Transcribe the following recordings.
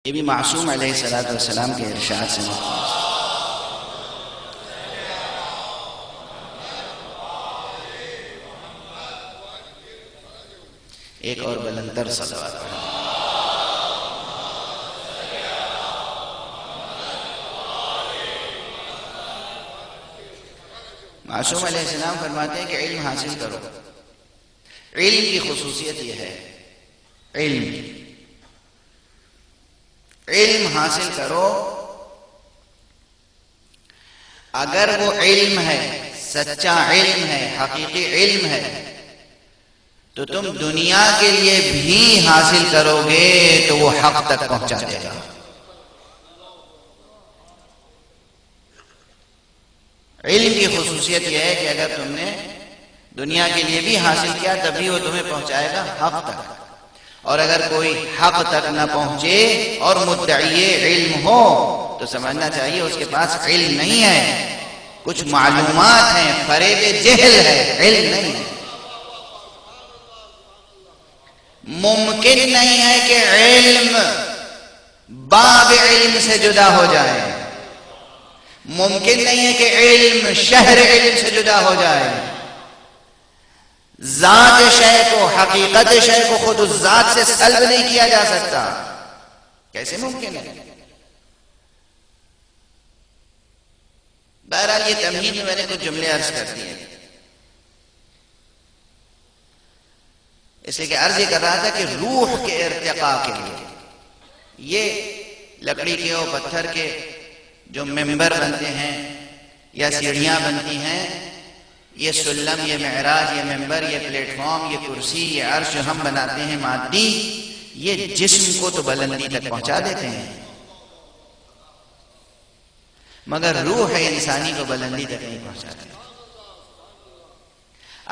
یہ بھی معصوم علیہ السلام کے ارشاد سے ایک اور بلندر صلوات پڑھیں۔ معصوم علیہ السلام فرماتے ہیں کہ علم حاصل کرو۔ علم کی خصوصیت یہ ہے، علم حاصل کرو، اگر وہ علم ہے، سچا علم ہے، حقیقی علم ہے، تو تم دنیا کے لیے بھی حاصل کرو گے تو وہ حق تک پہنچا دے گا۔ علم کی خصوصیت یہ ہے کہ اگر تم نے دنیا کے لیے بھی حاصل کیا تبھی وہ تمہیں پہنچائے گا حق تک، اور اگر کوئی حق تک نہ پہنچے اور مدعی علم ہو تو سمجھنا چاہیے اس کے پاس علم نہیں ہے، کچھ معلومات ہیں، فریب جہل ہے، علم نہیں ہے۔ ممکن نہیں ہے کہ علم باب علم سے جدا ہو جائے، ممکن نہیں ہے کہ علم شہر علم سے جدا ہو جائے۔ ذات شے کو، حقیقت شے کو خود اس ذات سے سلب نہیں کیا جا سکتا، کیسے ممکن ہے؟ بہرحال یہ تمہید میں نے کچھ جملے عرض کر دیے، اس لیے کہ عرض یہ کر رہا تھا کہ روح کے ارتقاء کے لیے یہ لکڑی کے اور پتھر کے جو ممبر بنتے ہیں یا سیڑھیاں بنتی ہیں، یہ سلم، یہ معراج، یہ ممبر، یہ پلیٹ فارم، یہ کرسی، یہ عرش جو ہم بناتے ہیں مادی، یہ جسم کو تو بلندی تک پہنچا دیتے ہیں، مگر روح انسانی کو بلندی تک نہیں پہنچاتے۔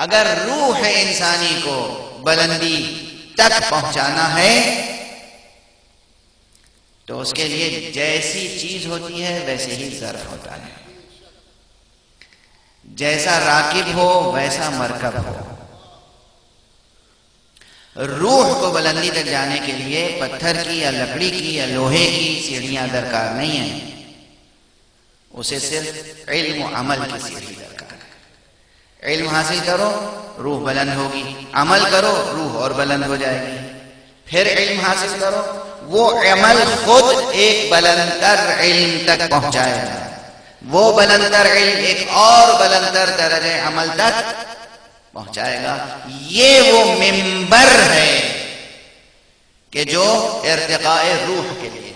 اگر روح انسانی کو بلندی تک پہنچانا ہے تو اس کے لیے جیسی چیز ہوتی ہے ویسے ہی ظرف ہوتا ہے، جیسا راکب ہو ویسا مرکب ہو۔ روح کو بلندی تک جانے کے لیے پتھر کی یا لکڑی کی یا لوہے کی سیڑھیاں درکار نہیں ہیں، اسے صرف علم و عمل کی سیڑھی درکار ہے۔ علم حاصل کرو روح بلند ہوگی، عمل کرو روح اور بلند ہو جائے گی، پھر علم حاصل کرو، وہ عمل خود ایک بلندتر علم تک پہنچائے گا، وہ بلندتر علم ایک اور بلندتر درجہ عمل تک پہنچائے گا۔ یہ وہ ممبر ہے کہ جو ارتقاء روح کے لیے